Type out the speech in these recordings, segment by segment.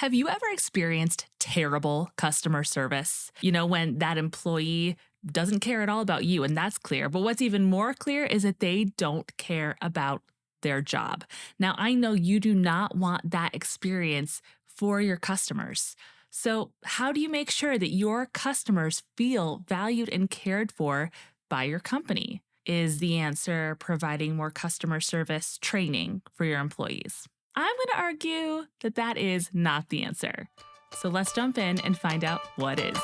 Have you ever experienced terrible customer service? When that employee doesn't care at all about you, and that's clear. But what's even more clear is that they don't care about their job. Now, I know you do not want that experience for your customers. So, how do you make sure that your customers feel valued and cared for by your company? Is the answer providing more customer service training for your employees? I'm going to argue that that is not the answer. So let's jump in and find out what is.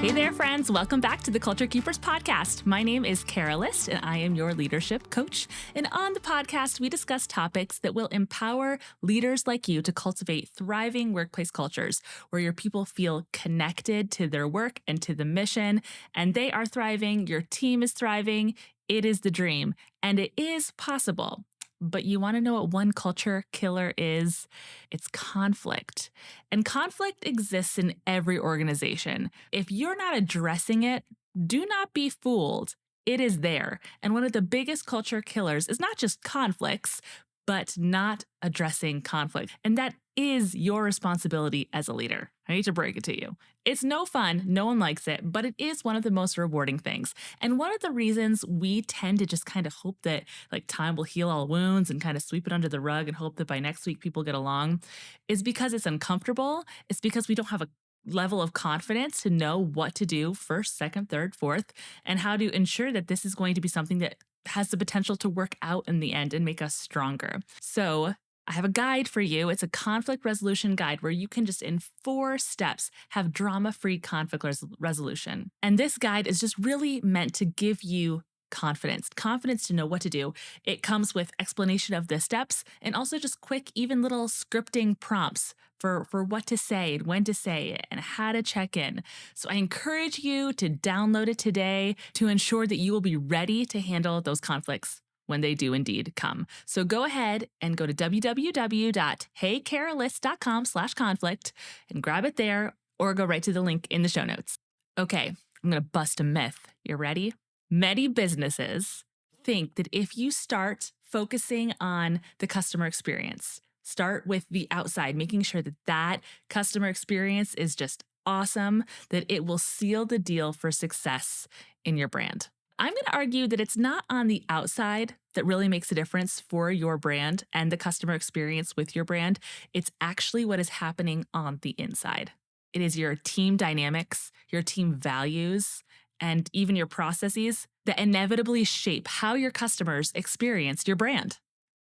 Hey there, friends. Welcome back to the Culture Keepers podcast. My name is Kara List, and I am your leadership coach. And on the podcast, we discuss topics that will empower leaders like you to cultivate thriving workplace cultures where your people feel connected to their work and to the mission, and they are thriving, your team is thriving. It is the dream, and it is possible. But you want to know what one culture killer is? It's conflict. And conflict exists in every organization. If you're not addressing it, do not be fooled. It is there. And one of the biggest culture killers is not just conflicts, but not addressing conflict. And that is your responsibility as a leader. I need to break it to you. It's no fun. No one likes it, but it is one of the most rewarding things. And one of the reasons we tend to just kind of hope that time will heal all wounds and kind of sweep it under the rug and hope that by next week people get along is because it's uncomfortable. It's because we don't have a level of confidence to know what to do first, second, third, fourth, and how to ensure that this is going to be something that has the potential to work out in the end and make us stronger. So I have a guide for you. It's a conflict resolution guide where you can just in 4 steps have drama-free conflict resolution. And this guide is just really meant to give you confidence to know what to do. It comes with explanation of the steps and also just quick, even little scripting prompts for what to say and when to say it and how to check in. So I encourage you to download it today to ensure that you will be ready to handle those conflicts when they do indeed come. So go ahead and go to www.heycarolist.com/conflict and grab it there or go right to the link in the show notes. Okay, I'm going to bust a myth. You ready? Many businesses think that if you start focusing on the customer experience, start with the outside, making sure that that customer experience is just awesome, that it will seal the deal for success in your brand. I'm going to argue that it's not on the outside that really makes a difference for your brand and the customer experience with your brand. It's actually what is happening on the inside. It is your team dynamics, your team values, and even your processes that inevitably shape how your customers experience your brand.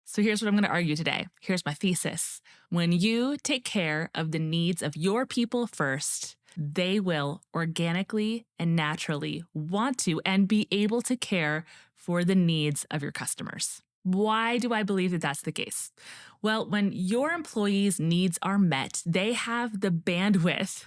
So here's what I'm going to argue today. Here's my thesis. When you take care of the needs of your people first, they will organically and naturally want to and be able to care for the needs of your customers. Why do I believe that that's the case? Well, when your employees' needs are met, they have the bandwidth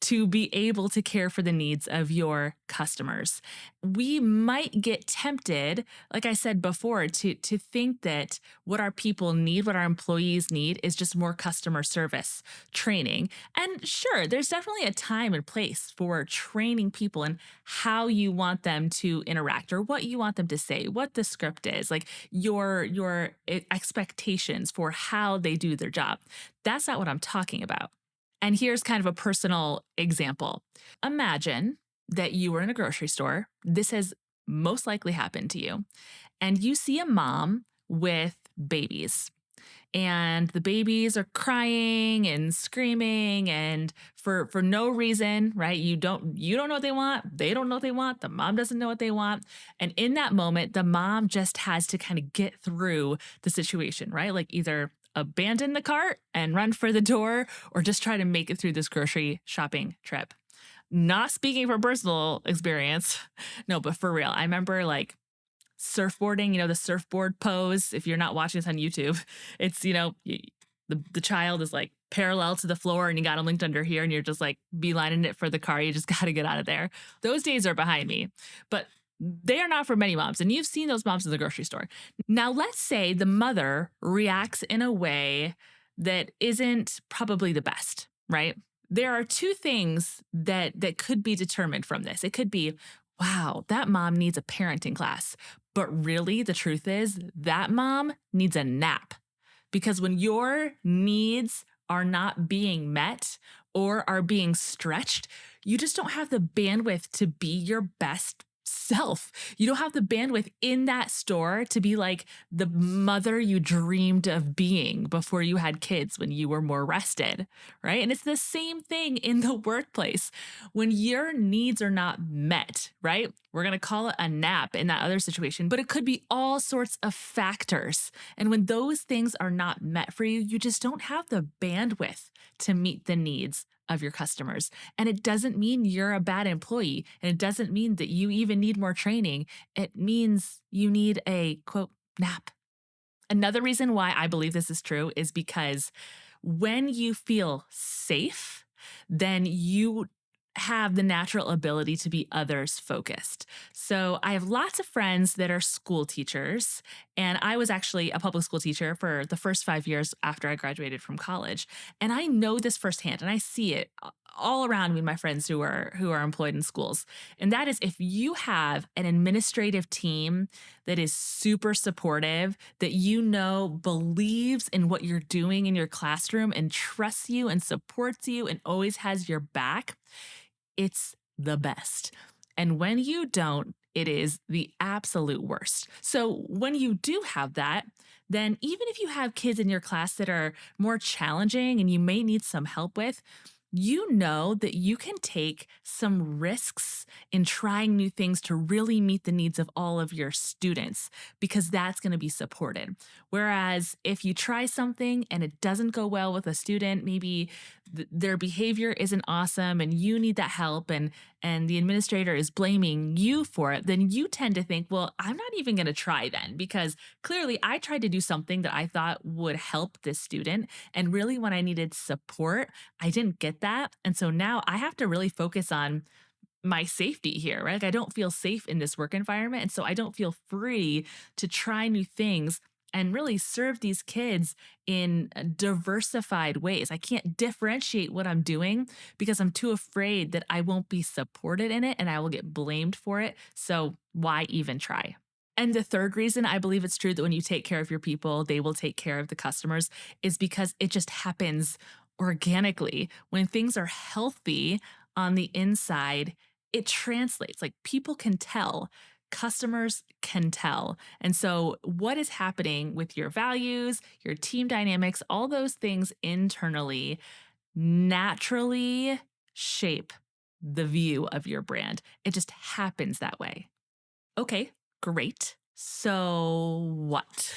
to be able to care for the needs of your customers. We might get tempted, like I said before, to think that what our people need, what our employees need is just more customer service training. And sure, there's definitely a time and place for training people and how you want them to interact or what you want them to say, what the script is, like your expectations for how they do their job. That's not what I'm talking about. And here's kind of a personal example. Imagine that you were in a grocery store. This has most likely happened to you. And you see a mom with babies. And the babies are crying and screaming and for no reason, right? You don't know what they want. They don't know what they want. The mom doesn't know what they want. And in that moment, the mom just has to kind of get through the situation, right? Like either abandon the cart and run for the door or just try to make it through this grocery shopping trip. Not speaking from personal experience. No, but for real. I remember surfboarding, the surfboard pose. If you're not watching this on YouTube, it's, the child is parallel to the floor and you got them linked under here and you're just beelining it for the car. You just got to get out of there. Those days are behind me, but they are not for many moms. And you've seen those moms in the grocery store. Now, let's say the mother reacts in a way that isn't probably the best, right? There are 2 things that could be determined from this. It could be wow, that mom needs a parenting class. But really, the truth is, that mom needs a nap. Because when your needs are not being met or are being stretched, you just don't have the bandwidth to be your best self. You don't have the bandwidth in that store to be like the mother you dreamed of being before you had kids when you were more rested, right? And it's the same thing in the workplace. When your needs are not met, right? We're going to call it a nap in that other situation, but it could be all sorts of factors. And when those things are not met for you, you just don't have the bandwidth to meet the needs of your customers. And it doesn't mean you're a bad employee. And it doesn't mean that you even need more training. It means you need a quote nap. Another reason why I believe this is true is because when you feel safe, then you have the natural ability to be others focused. So I have lots of friends that are school teachers, and I was actually a public school teacher for the first 5 years after I graduated from college. And I know this firsthand, and I see it all around me, my friends who are employed in schools. And that is if you have an administrative team that is super supportive, that you know believes in what you're doing in your classroom and trusts you and supports you and always has your back, it's the best. And when you don't, it is the absolute worst. So when you do have that, then even if you have kids in your class that are more challenging and you may need some help with, you know that you can take some risks in trying new things to really meet the needs of all of your students because that's going to be supported. Whereas if you try something and it doesn't go well with a student, maybe their behavior isn't awesome and you need that help and the administrator is blaming you for it, then you tend to think, well, I'm not even going to try then because clearly I tried to do something that I thought would help this student. And really, when I needed support, I didn't get that. And so now I have to really focus on my safety here, right? Like I don't feel safe in this work environment. And so I don't feel free to try new things and really serve these kids in diversified ways. I can't differentiate what I'm doing because I'm too afraid that I won't be supported in it and I will get blamed for it. So why even try? And the third reason I believe it's true that when you take care of your people, they will take care of the customers is because it just happens organically. When things are healthy on the inside, it translates. Like people can tell, customers can tell. And so, what is happening with your values, your team dynamics, all those things internally naturally shape the view of your brand. It just happens that way. Okay, great. So what?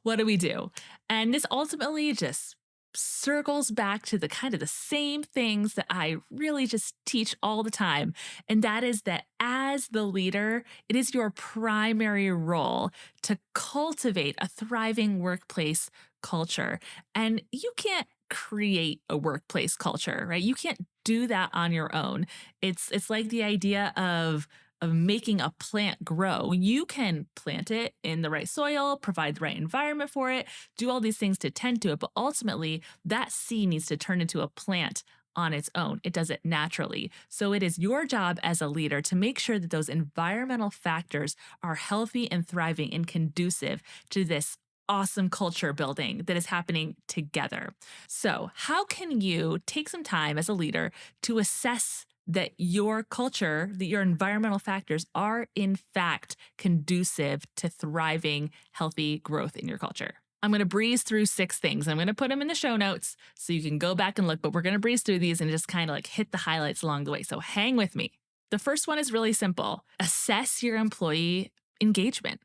What do we do? And this ultimately just circles back to the kind of the same things that I really just teach all the time. And that is that as the leader, it is your primary role to cultivate a thriving workplace culture. And you can't create a workplace culture, right? You can't do that on your own. It's like the idea of making a plant grow. You can plant it in the right soil, provide the right environment for it, do all these things to tend to it, but ultimately that seed needs to turn into a plant on its own. It does it naturally. So it is your job as a leader to make sure that those environmental factors are healthy and thriving and conducive to this awesome culture building that is happening together. So, how can you take some time as a leader to assess that your culture, that your environmental factors are in fact conducive to thriving, healthy growth in your culture? I'm going to breeze through 6 things. I'm going to put them in the show notes so you can go back and look, but we're going to breeze through these and just kind of like hit the highlights along the way. So hang with me. The first one is really simple. Assess your employee engagement.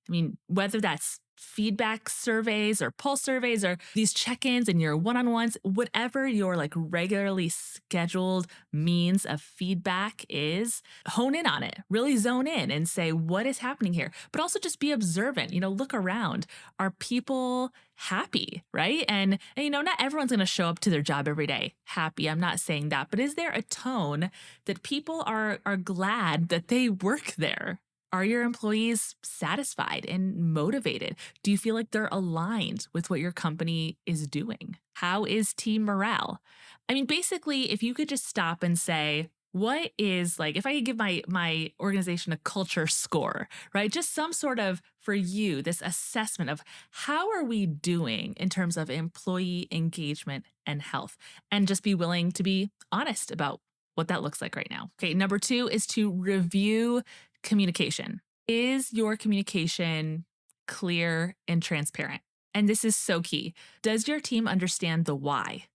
I mean, whether that's feedback surveys or pulse surveys or these check-ins and your one-on-ones, whatever your like regularly scheduled means of feedback is, hone in on it, really zone in and say, what is happening here? But also just be observant, look around. Are people happy, right? And not everyone's going to show up to their job every day happy. I'm not saying that, but is there a tone that people are glad that they work there? Are your employees satisfied and motivated? Do you feel like they're aligned with what your company is doing? How is team morale? I mean, basically, if you could just stop and say, What is like if I could give my organization a culture score, right? Just some sort of for you this assessment of how are we doing in terms of employee engagement and health, and just be willing to be honest about what that looks like right now. Okay, number 2 is to review communication. Is your communication clear and transparent? And this is so key. Does your team understand the why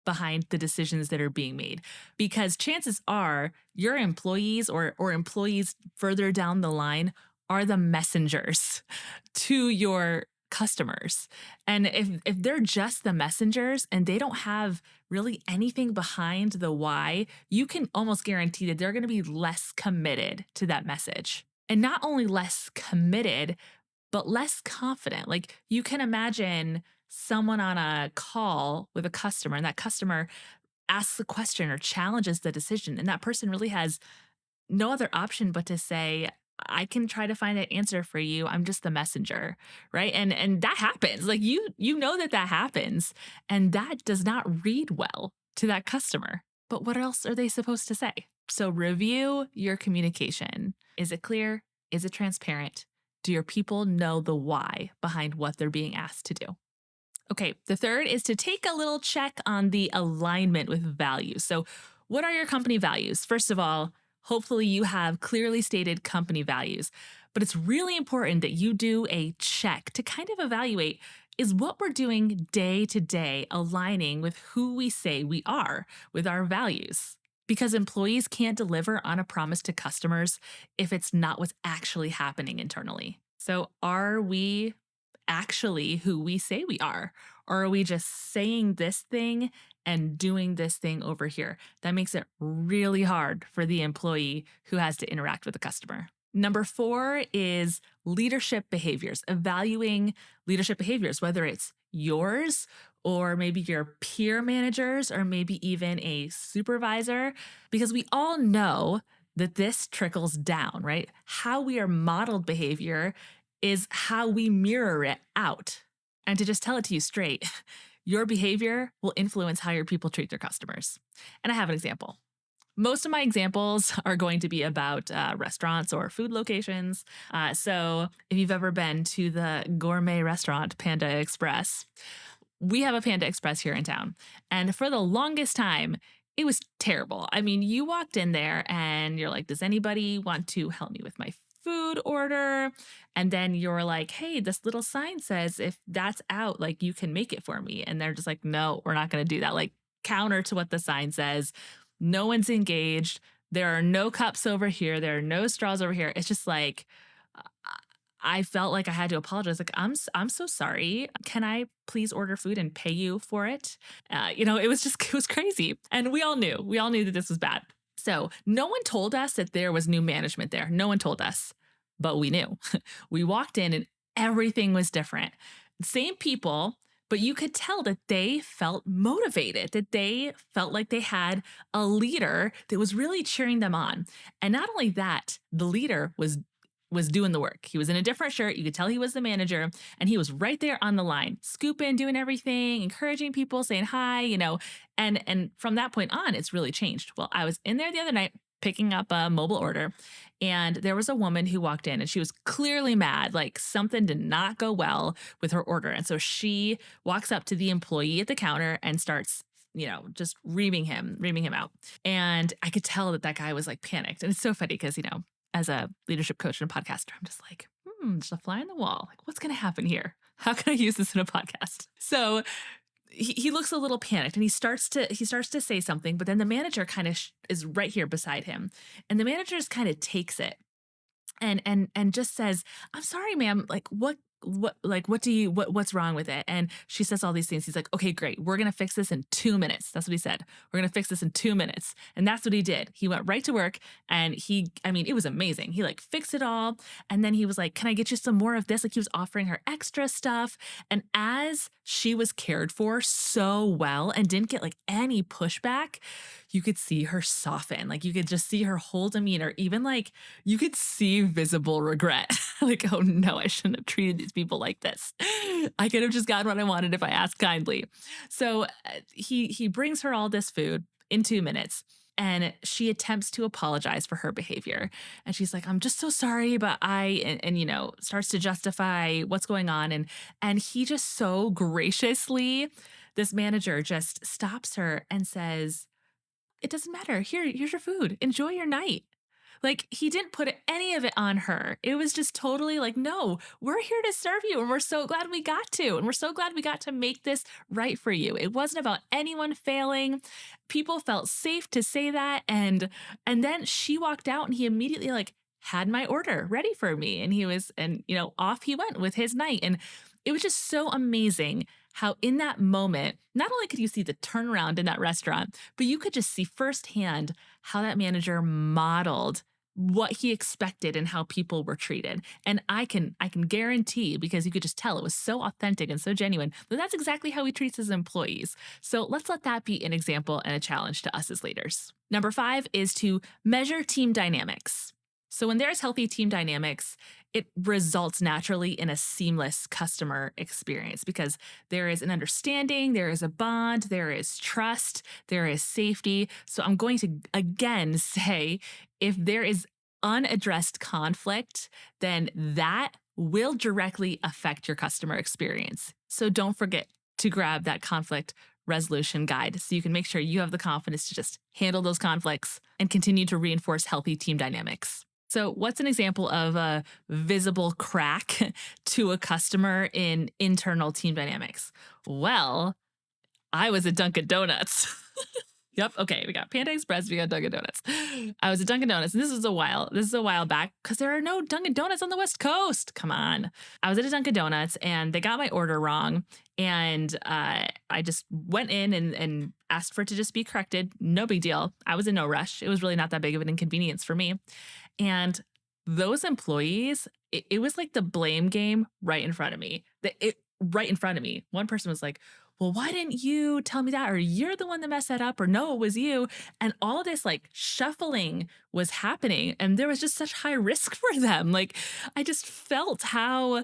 behind the decisions that are being made? Because chances are your employees or employees further down the line are the messengers to your customers. And if they're just the messengers and they don't have really anything behind the why, you can almost guarantee that they're going to be less committed to that message. And not only less committed, but less confident. Like you can imagine someone on a call with a customer, and that customer asks a question or challenges the decision, and that person really has no other option but to say, I can try to find that answer for you. I'm just the messenger, right? And that happens. Like you know that that happens, and that does not read well to that customer. But what else are they supposed to say? So review your communication. Is it clear? Is it transparent? Do your people know the why behind what they're being asked to do? Okay, the third is to take a little check on the alignment with values. So, what are your company values? First of all, hopefully you have clearly stated company values, but it's really important that you do a check to kind of evaluate, is what we're doing day to day aligning with who we say we are, with our values? Because employees can't deliver on a promise to customers if it's not what's actually happening internally. So, are we actually who we say we are? Or are we just saying this thing and doing this thing over here? That makes it really hard for the employee who has to interact with the customer. Number 4 is leadership behaviors, evaluating leadership behaviors, whether it's yours or maybe your peer managers or maybe even a supervisor, because we all know that this trickles down, right? How we are modeled behavior is how we mirror it out. And to just tell it to you straight, your behavior will influence how your people treat their customers. And I have an example. Most of my examples are going to be about restaurants or food locations. So if you've ever been to the gourmet restaurant Panda Express, we have a Panda Express here in town. And for the longest time, it was terrible. I mean, you walked in there and you're like, does anybody want to help me with my food order? And then you're like, hey, this little sign says if that's out, like you can make it for me. And they're just like, no, we're not going to do that. Like, counter to what the sign says. No one's engaged. There are no cups over here. There are no straws over here. It's just like, uh, I felt like I had to apologize. Like, I'm so sorry. Can I please order food and pay you for it? It was just, it was crazy. And we all knew that this was bad. So no one told us that there was new management there. No one told us, but we knew. We walked in and everything was different. Same people, but you could tell that they felt motivated, that they felt like they had a leader that was really cheering them on. And not only that, the leader was doing the work. He was in a different shirt. You could tell he was the manager, and he was right there on the line, scooping, doing everything, encouraging people, saying hi. And from that point on, it's really changed. Well, I was in there the other night picking up a mobile order, and there was a woman who walked in and she was clearly mad, like something did not go well with her order. And so she walks up to the employee at the counter and starts just reaming him out. And I could tell that that guy was like panicked. And it's so funny because, as a leadership coach and podcaster, I'm just like, just a fly on the wall. Like, what's going to happen here? How can I use this in a podcast? So he looks a little panicked and he starts to say something, but then the manager kind of is right here beside him. And the manager just kind of takes it and just says, I'm sorry, ma'am. Like, what's wrong with it? And she says all these things. He's like, okay, great. We're going to fix this in 2 minutes. That's what he said. We're going to fix this in 2 minutes. And that's what he did. He went right to work and it was amazing. He like fixed it all. And then he was like, can I get you some more of this? Like he was offering her extra stuff. And as she was cared for so well and didn't get like any pushback, you could see her soften. Like you could just see her whole demeanor, even like you could see visible regret. Like, oh no, I shouldn't have treated these people like this. I could have just gotten what I wanted if I asked kindly. So he brings her all this food in 2 minutes. And she attempts to apologize for her behavior. And she's like, I'm just so sorry, but starts to justify what's going on. And he just so graciously, this manager just stops her and says, it doesn't matter. Here's your food. Enjoy your night. Like, he didn't put any of it on her. It was just totally like, no, we're here to serve you. And we're so glad we got to. And we're so glad we got to make this right for you. It wasn't about anyone failing. People felt safe to say that. And then she walked out and he immediately like had my order ready for me. And off he went with his night. And it was just so amazing how in that moment, not only could you see the turnaround in that restaurant, but you could just see firsthand how that manager modeled what he expected and how people were treated. And I can guarantee, because you could just tell it was so authentic and so genuine, that that's exactly how he treats his employees. So let's let that be an example and a challenge to us as leaders. Number 5 is to measure team dynamics. So when there's healthy team dynamics, it results naturally in a seamless customer experience because there is an understanding, there is a bond, there is trust, there is safety. So I'm going to again say, if there is unaddressed conflict, then that will directly affect your customer experience. So don't forget to grab that conflict resolution guide so you can make sure you have the confidence to just handle those conflicts and continue to reinforce healthy team dynamics. So what's an example of a visible crack to a customer in internal team dynamics? Well, I was at Dunkin' Donuts. Yep. Okay. We got Panda Express. We got Dunkin' Donuts. I was at Dunkin' Donuts, and this is a while back because there are no Dunkin' Donuts on the West Coast. Come on. I was at a Dunkin' Donuts, and they got my order wrong, and I just went in and asked for it to just be corrected. No big deal. I was in no rush. It was really not that big of an inconvenience for me. And those employees, it was like the blame game right in front of me. Right in front of me. One person was like, well, why didn't you tell me that? Or you're the one that messed that up, or no, it was you. And all this like shuffling was happening. And there was just such high risk for them. Like, I just felt how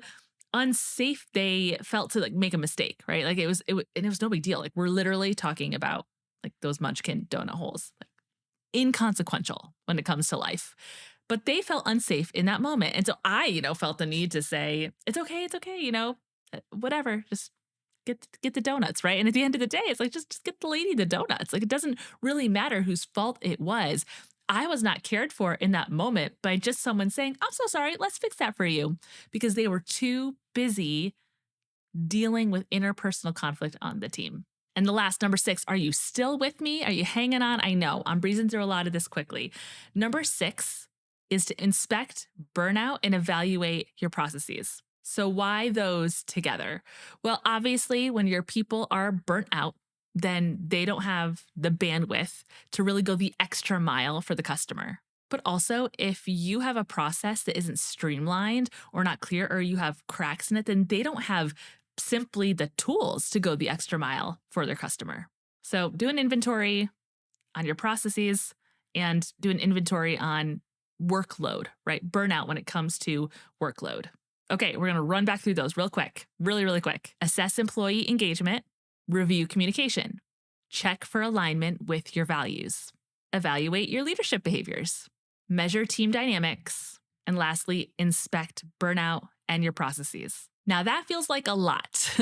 unsafe they felt to like make a mistake, right? Like and it was no big deal. Like, we're literally talking about like those munchkin donut holes, like inconsequential when it comes to life. But they felt unsafe in that moment. And so I, felt the need to say, it's okay, whatever, just get the donuts, right? And at the end of the day, it's like, just get the lady the donuts. Like, it doesn't really matter whose fault it was. I was not cared for in that moment by just someone saying, I'm so sorry, let's fix that for you. Because they were too busy dealing with interpersonal conflict on the team. And the last, number 6, are you still with me? Are you hanging on? I know I'm breezing through a lot of this quickly. Number 6 is to inspect burnout and evaluate your processes. So why those together? Well, obviously, when your people are burnt out, then they don't have the bandwidth to really go the extra mile for the customer. But also, if you have a process that isn't streamlined or not clear, or you have cracks in it, then they don't have simply the tools to go the extra mile for their customer. So do an inventory on your processes and do an inventory on workload, right? Burnout when it comes to workload. Okay, we're going to run back through those real quick, really quick. Assess employee engagement, review communication, check for alignment with your values, evaluate your leadership behaviors, measure team dynamics, and lastly, inspect burnout and your processes. Now that feels like a lot,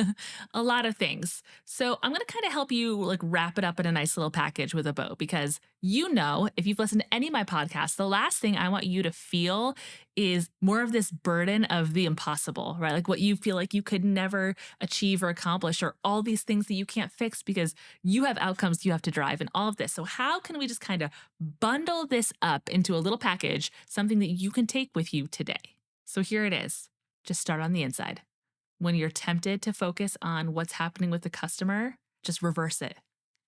a lot of things. So I'm going to kind of help you like wrap it up in a nice little package with a bow, because if you've listened to any of my podcasts, the last thing I want you to feel is more of this burden of the impossible, right? Like what you feel like you could never achieve or accomplish, or all these things that you can't fix because you have outcomes you have to drive and all of this. So how can we just kind of bundle this up into a little package, something that you can take with you today? So here it is. Just start on the inside. When you're tempted to focus on what's happening with the customer, just reverse it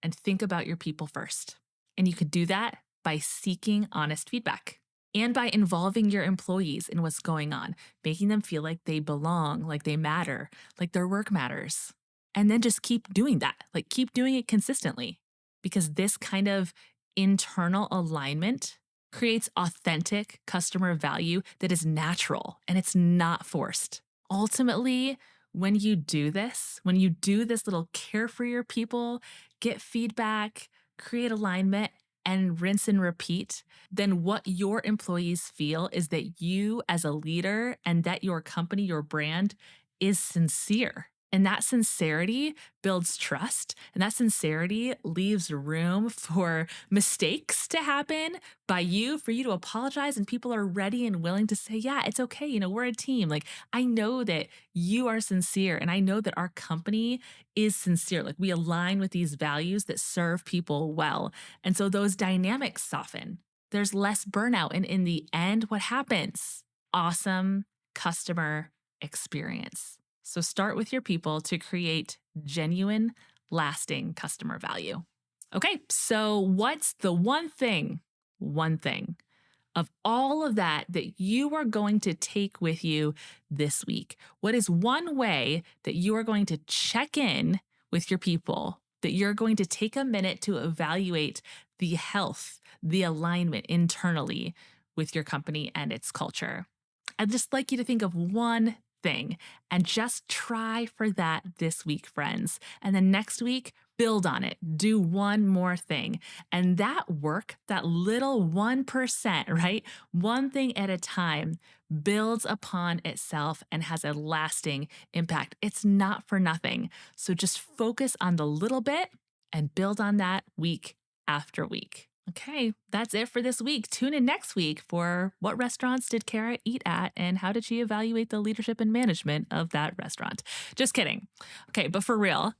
and think about your people first. And you could do that by seeking honest feedback and by involving your employees in what's going on, making them feel like they belong, like they matter, like their work matters. And then just keep doing that, like keep doing it consistently, because this kind of internal alignment creates authentic customer value that is natural and it's not forced. Ultimately, when you do this little care for your people, get feedback, create alignment, and rinse and repeat, then what your employees feel is that you as a leader and that your company, your brand is sincere. And that sincerity builds trust. And that sincerity leaves room for mistakes to happen by you, for you to apologize. And people are ready and willing to say, yeah, it's okay. We're a team. Like, I know that you are sincere. And I know that our company is sincere. Like, we align with these values that serve people well. And so those dynamics soften. There's less burnout. And in the end, what happens? Awesome customer experience. So start with your people to create genuine, lasting customer value. Okay, so what's the one thing of all of that you are going to take with you this week? What is one way that you are going to check in with your people, that you're going to take a minute to evaluate the health, the alignment internally with your company and its culture? I'd just like you to think of one thing and just try for that this week, friends. And then next week, build on it. Do one more thing. And that work, that little 1%, right? One thing at a time builds upon itself and has a lasting impact. It's not for nothing. So just focus on the little bit and build on that week after week. Okay, that's it for this week. Tune in next week for what restaurants did Kara eat at and how did she evaluate the leadership and management of that restaurant? Just kidding. Okay, but for real,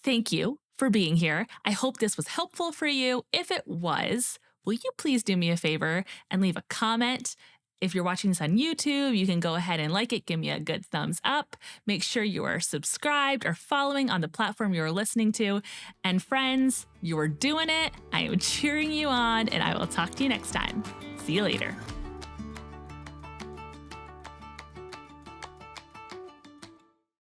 thank you for being here. I hope this was helpful for you. If it was, will you please do me a favor and leave a comment? If you're watching this on YouTube, you can go ahead and like it. Give me a good thumbs up. Make sure you are subscribed or following on the platform you're listening to. And friends, you're doing it. I am cheering you on, and I will talk to you next time. See you later.